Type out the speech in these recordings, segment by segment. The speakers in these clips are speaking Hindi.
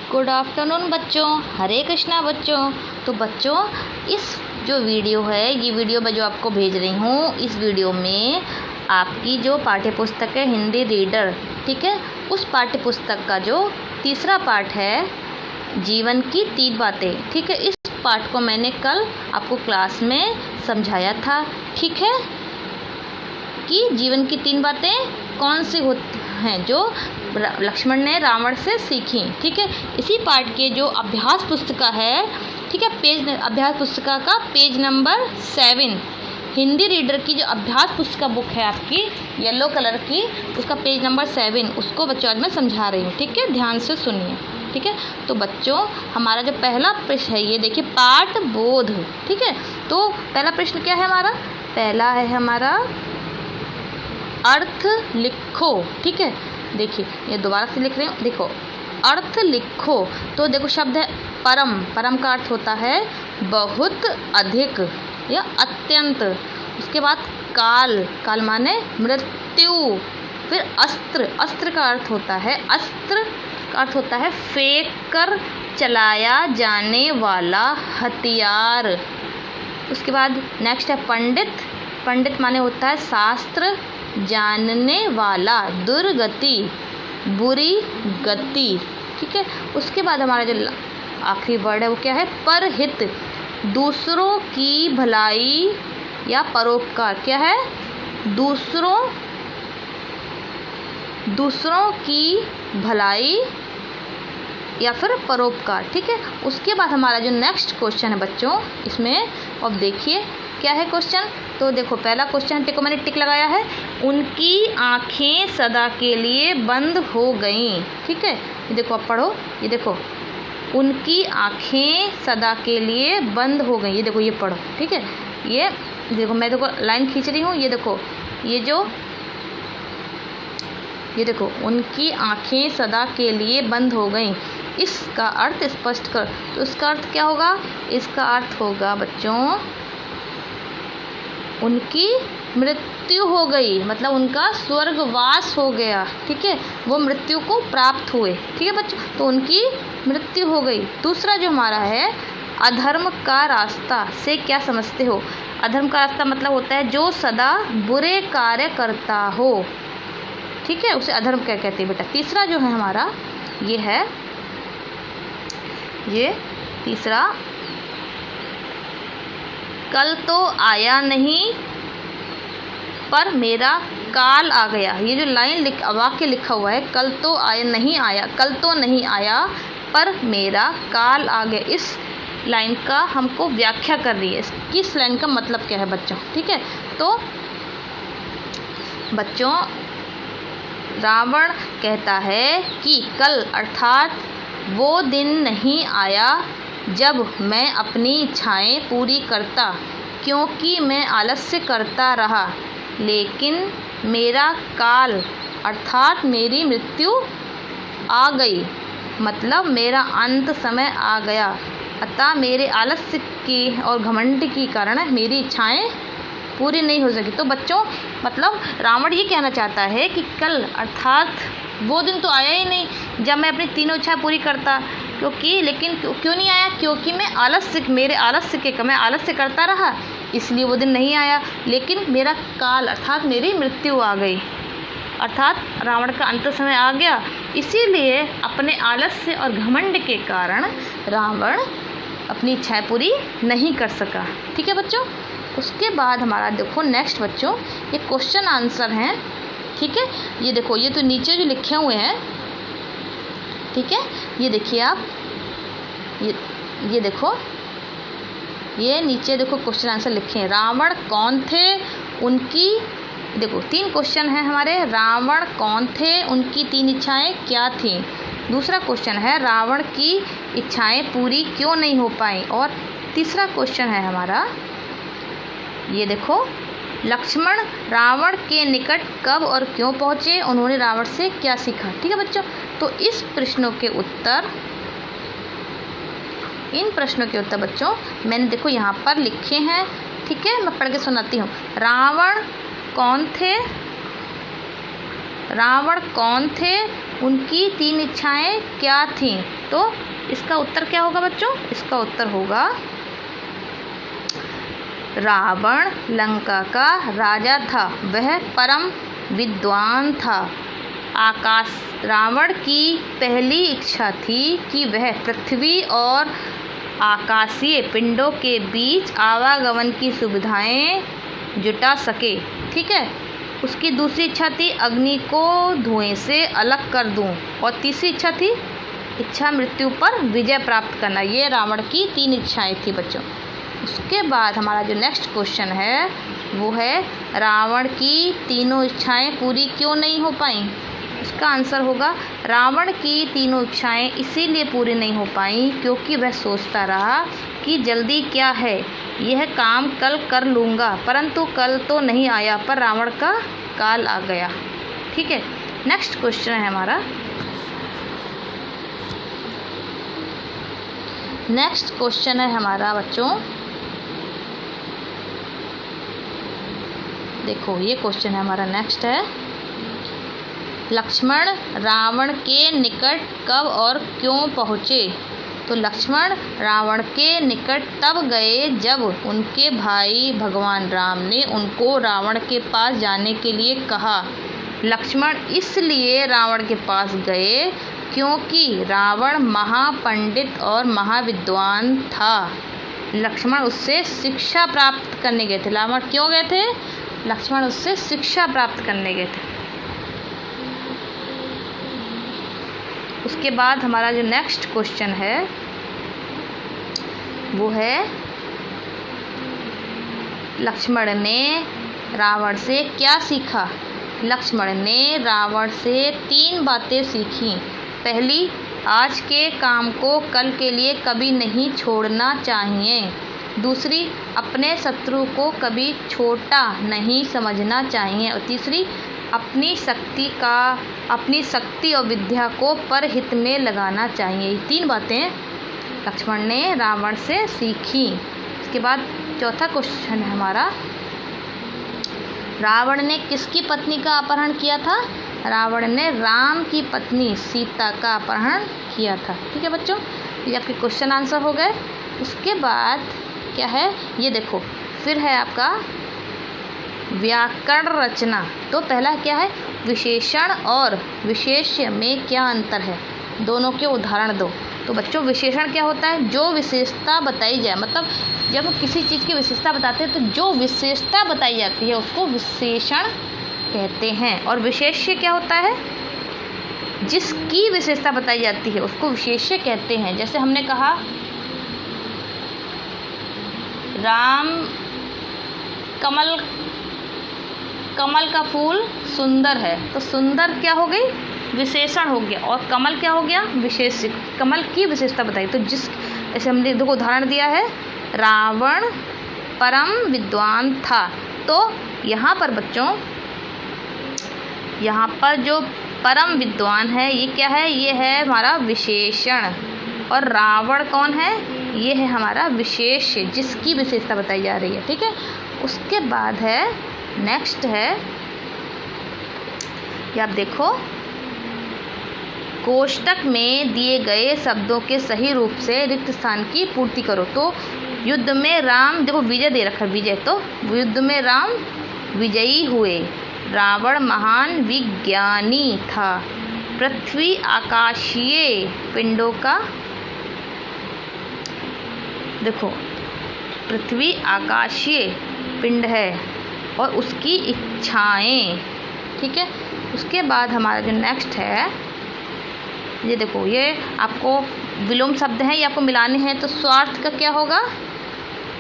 गुड आफ्टरनून बच्चों, हरे कृष्णा बच्चों। तो बच्चों, इस जो वीडियो है, ये वीडियो मैं जो आपको भेज रही हूँ, इस वीडियो में आपकी जो पाठ्य पुस्तक है हिंदी रीडर, ठीक है, उस पाठ्य पुस्तक का जो तीसरा पाठ है, जीवन की 3 बातें, ठीक है। इस पाठ को मैंने कल आपको क्लास में समझाया था, ठीक है, कि जीवन की 3 बातें कौन सी होती हैं जो लक्ष्मण ने रावण से सीखी, ठीक है। इसी पाठ के जो अभ्यास पुस्तिका है, ठीक है, अभ्यास पुस्तिका का पेज नंबर 7, हिंदी रीडर की जो अभ्यास पुस्तिका बुक है आपकी येलो कलर की, उसका पेज नंबर 7, उसको बच्चों आज मैं समझा रही हूँ, ठीक है, ध्यान से सुनिए, ठीक है। तो बच्चों, हमारा जो पहला प्रश्न है, ये देखिए, पाठ बोध, ठीक है। तो पहला प्रश्न क्या है हमारा? पहला है हमारा अर्थ लिखो, ठीक है। देखिए, ये दोबारा से लिख रही हूँ, देखो, अर्थ लिखो। तो देखो, शब्द है परम, परम का अर्थ होता है बहुत अधिक या अत्यंत। उसके बाद काल, काल माने मृत्यु। फिर अस्त्र, अस्त्र का अर्थ होता है, अस्त्र का अर्थ होता है फेंक कर चलाया जाने वाला हथियार। उसके बाद नेक्स्ट है पंडित, पंडित माने होता है शास्त्र जानने वाला, दुर्गति, बुरी गति, ठीक है। उसके बाद हमारा जो आखिरी वर्ड है वो क्या है? परहित, दूसरों की भलाई या परोपकार। क्या है? दूसरों की भलाई या फिर परोपकार, ठीक है। उसके बाद हमारा जो नेक्स्ट क्वेश्चन है बच्चों, इसमें अब देखिए क्या है क्वेश्चन। तो देखो, पहला क्वेश्चन टिक को मैंने टिक लगाया है, उनकी आँखें सदा के लिए बंद हो गईं, ठीक है। ये देखो, अब पढ़ो, ये देखो, उनकी आँखें सदा के लिए बंद हो गई। ये देखो, ये पढ़ो, ठीक है। ये देखो, मैं देखो लाइन खींच रही हूँ, ये देखो, ये देखो, उनकी आँखें सदा के लिए बंद हो गईं, इसका अर्थ स्पष्ट कर। तो इसका अर्थ क्या होगा? इसका अर्थ होगा बच्चों, उनकी मृत्यु हो गई, मतलब उनका स्वर्गवास हो गया, ठीक है, वो मृत्यु को प्राप्त हुए, ठीक है बच्चों। तो उनकी मृत्यु हो गई। दूसरा जो हमारा है, अधर्म का रास्ता से क्या समझते हो? अधर्म का रास्ता मतलब होता है जो सदा बुरे कार्य करता हो, ठीक है, उसे अधर्म क्या कहते हैं बेटा। तीसरा जो है हमारा, ये है, ये तीसरा, कल तो आया नहीं पर मेरा काल आ गया। ये जो लाइन वाक्य लिखा हुआ है, कल तो नहीं आया पर मेरा काल आ गया, इस लाइन का हमको व्याख्या कर रही है, किस लाइन का मतलब क्या है बच्चों, ठीक है। तो बच्चों, रावण कहता है कि कल अर्थात वो दिन नहीं आया जब मैं अपनी इच्छाएं पूरी करता, क्योंकि मैं आलस्य करता रहा, लेकिन मेरा काल अर्थात मेरी मृत्यु आ गई, मतलब मेरा अंत समय आ गया। अतः मेरे आलस्य की और घमंड के कारण मेरी इच्छाएं पूरी नहीं हो सकी। तो बच्चों, मतलब रावण ये कहना चाहता है कि कल अर्थात वो दिन तो आया ही नहीं जब मैं अपनी तीनों इच्छाएं पूरी करता, लेकिन क्यों नहीं आया? क्योंकि मैं आलस्य करता रहा, इसलिए वो दिन नहीं आया। लेकिन मेरा काल अर्थात मेरी मृत्यु आ गई, अर्थात रावण का अंत समय आ गया, इसीलिए अपने आलस्य और घमंड के कारण रावण अपनी इच्छाएं पूरी नहीं कर सका, ठीक है बच्चों। उसके बाद हमारा देखो नेक्स्ट बच्चों, ये क्वेश्चन आंसर हैं, ठीक है। ये देखो, ये तो नीचे जो लिखे हुए हैं, ठीक है, ये देखिए आप, ये देखो, ये नीचे देखो क्वेश्चन आंसर लिखे हैं। रावण कौन थे? उनकी, देखो 3 क्वेश्चन हैं हमारे। रावण कौन थे? उनकी 3 इच्छाएं क्या थीं? दूसरा क्वेश्चन है, रावण की इच्छाएं पूरी क्यों नहीं हो पाई? और तीसरा क्वेश्चन है हमारा, ये देखो, लक्ष्मण रावण के निकट कब और क्यों पहुँचे? उन्होंने रावण से क्या सीखा, ठीक है बच्चों। तो इन प्रश्नों के उत्तर बच्चों मैंने देखो यहाँ पर लिखे हैं, ठीक है, मैं पढ़ के सुनाती हूँ। रावण कौन थे? उनकी 3 इच्छाएं क्या थीं? तो इसका उत्तर क्या होगा बच्चों? इसका उत्तर होगा रावण लंका का राजा था, वह परम विद्वान था। रावण की पहली इच्छा थी कि वह पृथ्वी और आकाशीय पिंडों के बीच आवागमन की सुविधाएं जुटा सके। ठीक है। उसकी दूसरी इच्छा थी अग्नि को धुएं से अलग कर दूं, और तीसरी इच्छा थी इच्छा मृत्यु पर विजय प्राप्त करना। ये रावण की 3 इच्छाएं थी बच्चों। उसके बाद हमारा जो नेक्स्ट क्वेश्चन है वो है रावण की तीनों इच्छाएं पूरी क्यों नहीं हो पाईं? इसका आंसर होगा रावण की तीनों इच्छाएं इसीलिए पूरी नहीं हो पाईं क्योंकि वह सोचता रहा कि जल्दी क्या है, यह काम कल कर लूँगा। परंतु कल तो नहीं आया पर रावण का काल आ गया। ठीक है। नेक्स्ट क्वेश्चन है हमारा, नेक्स्ट क्वेश्चन है हमारा बच्चों, देखो ये क्वेश्चन है हमारा नेक्स्ट है, लक्ष्मण रावण के निकट कब और क्यों पहुँचे? तो लक्ष्मण रावण के निकट तब गए जब उनके भाई भगवान राम ने उनको रावण के पास जाने के लिए कहा। लक्ष्मण इसलिए रावण के पास गए क्योंकि रावण महापंडित और महाविद्वान था। लक्ष्मण उससे शिक्षा प्राप्त करने गए थे। रावण क्यों गए थे? लक्ष्मण उससे शिक्षा प्राप्त करने गए थे। उसके बाद हमारा जो नेक्स्ट क्वेश्चन है वो है लक्ष्मण ने रावण से क्या सीखा? लक्ष्मण ने रावण से 3 बातें सीखी। पहली, आज के काम को कल के लिए कभी नहीं छोड़ना चाहिए। दूसरी, अपने शत्रु को कभी छोटा नहीं समझना चाहिए। और तीसरी, अपनी शक्ति और विद्या को परहित में लगाना चाहिए। ये 3 बातें लक्ष्मण ने रावण से सीखी। इसके बाद चौथा क्वेश्चन है हमारा, रावण ने किसकी पत्नी का अपहरण किया था? रावण ने राम की पत्नी सीता का अपहरण किया था। ठीक है बच्चों, ये आपके क्वेश्चन आंसर हो गए। उसके बाद क्या है, ये देखो फिर है आपका व्याकरण रचना। तो पहला क्या है, विशेषण और विशेष्य में क्या अंतर है? दोनों के उदाहरण दो। तो बच्चों विशेषण क्या होता है? जो विशेषता बताई जाए, मतलब जब हम किसी चीज़ की विशेषता बताते हैं तो जो विशेषता बताई जाती है उसको विशेषण कहते हैं। और विशेष्य क्या होता है? जिसकी विशेषता बताई जाती है उसको विशेष्य कहते हैं। जैसे हमने कहा राम कमल का फूल सुंदर है, तो सुंदर क्या हो गई? विशेषण हो गया। और कमल क्या हो गया? विशेष्य। कमल की विशेषता बताई। तो ऐसे हमने देखो उदाहरण दिया है, रावण परम विद्वान था। तो यहाँ पर बच्चों, यहाँ पर जो परम विद्वान है ये क्या है? ये है हमारा विशेषण। और रावण कौन है? ये है हमारा विशेष्य, जिसकी विशेषता बताई जा रही है। ठीक है। उसके बाद है नेक्स्ट है, ये आप देखो, कोष्टक में दिए गए शब्दों के सही रूप से रिक्त स्थान की पूर्ति करो। तो युद्ध में राम, देखो विजय दे रखा है, विजय, तो युद्ध में राम विजयी हुए। रावण महान विज्ञानी था। पृथ्वी आकाशीय पिंडों का, देखो पृथ्वी आकाशीय पिंड है और उसकी इच्छाएं। ठीक है। उसके बाद हमारा जो नेक्स्ट है, ये देखो, ये आपको विलोम शब्द हैं, ये आपको मिलाने हैं। तो स्वार्थ का क्या होगा?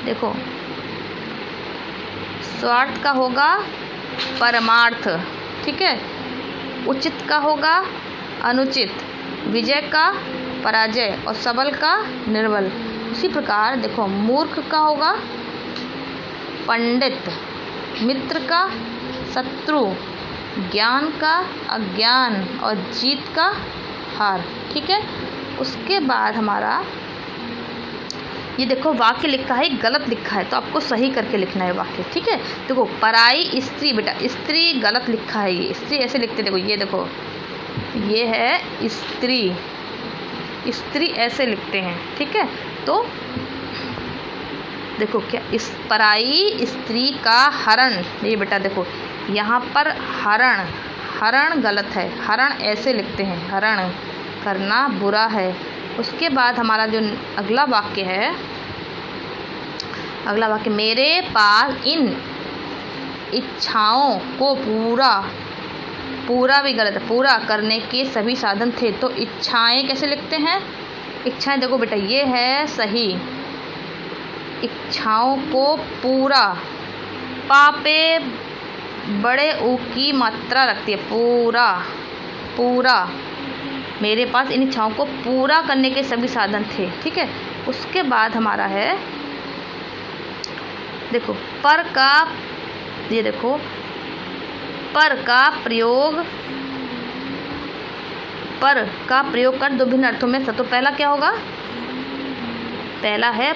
देखो स्वार्थ का होगा परमार्थ। ठीक है। उचित का होगा अनुचित, विजय का पराजय और सबल का निर्बल। उसी प्रकार देखो मूर्ख का होगा पंडित, मित्र का शत्रु, ज्ञान का अज्ञान और जीत का हार। ठीक है। उसके बाद हमारा ये देखो वाक्य लिखा है, गलत लिखा है, तो आपको सही करके लिखना है वाक्य। ठीक है। देखो पराई स्त्री, बेटा स्त्री गलत लिखा है, ये स्त्री ऐसे लिखते, देखो ये देखो ये है स्त्री, स्त्री ऐसे लिखते हैं, ठीक है। तो देखो क्या, इस पराई स्त्री का हरण, ये बेटा देखो यहाँ पर हरण, हरण गलत है, हरण ऐसे लिखते हैं, हरण करना बुरा है। उसके बाद हमारा जो अगला वाक्य है, अगला वाक्य, मेरे पास इन इच्छाओं को पूरा, पूरा भी गलत है, पूरा करने के सभी साधन थे। तो इच्छाएं कैसे लिखते हैं, इच्छाएं देखो बेटा ये है सही, इच्छाओं को पूरा, पापे बड़े ऊ की मात्रा रखती है, पूरा, पूरा, मेरे पास इन इच्छाओं को पूरा करने के सभी साधन थे, ठीक है। उसके बाद हमारा है देखो पर का, ये देखो पर का प्रयोग, पर का प्रयोग कर दो भिन्न अर्थों में। तो पहला क्या होगा, पहला है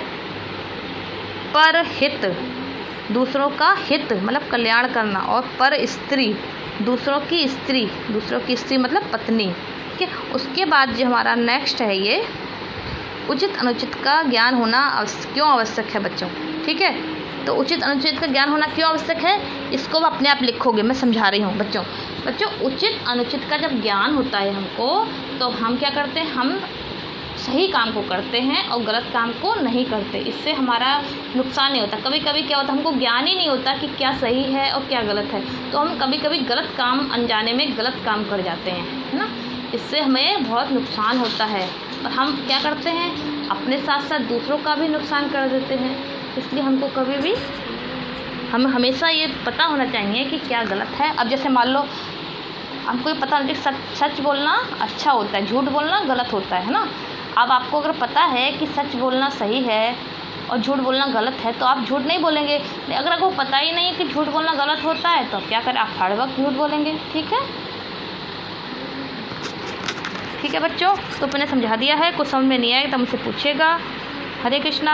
पर हित, दूसरों का हित मतलब कल्याण करना, और पर स्त्री, दूसरों की स्त्री, दूसरों की स्त्री मतलब पत्नी, ठीक है। उसके बाद जो हमारा नेक्स्ट है, ये उचित अनुचित का ज्ञान होना क्यों आवश्यक है बच्चों, ठीक है। तो उचित अनुचित का ज्ञान होना क्यों आवश्यक है, इसको आप अपने आप लिखोगे, मैं समझा रही हूँ बच्चों। बच्चों उचित अनुचित का जब ज्ञान होता है हमको, तो हम क्या करते हैं, हम सही काम को करते हैं और गलत काम को नहीं करते, इससे हमारा नुकसान नहीं होता। कभी कभी क्या होता है, हमको ज्ञान ही नहीं होता कि क्या सही है और क्या गलत है, तो हम कभी कभी गलत काम, अनजाने में गलत काम कर जाते हैं, है ना। इससे हमें बहुत नुकसान होता है और हम क्या करते हैं, अपने साथ साथ दूसरों का भी नुकसान कर देते हैं। इसलिए हमको कभी भी, हमें हमेशा ये पता होना चाहिए कि क्या गलत है। अब जैसे मान लो हमको ये पता होना चाहिए सच बोलना अच्छा होता है, झूठ बोलना गलत होता है ना। अब आपको अगर पता है कि सच बोलना सही है और झूठ बोलना गलत है, तो आप झूठ नहीं बोलेंगे। अगर आपको पता ही नहीं है कि झूठ बोलना गलत होता है, तो आप क्या करें, आप हर वक्त झूठ बोलेंगे, ठीक है। ठीक है बच्चों, तो मैंने समझा दिया है, कुछ समझ में नहीं आएगा तो मुझसे पूछिएगा। हरे कृष्णा।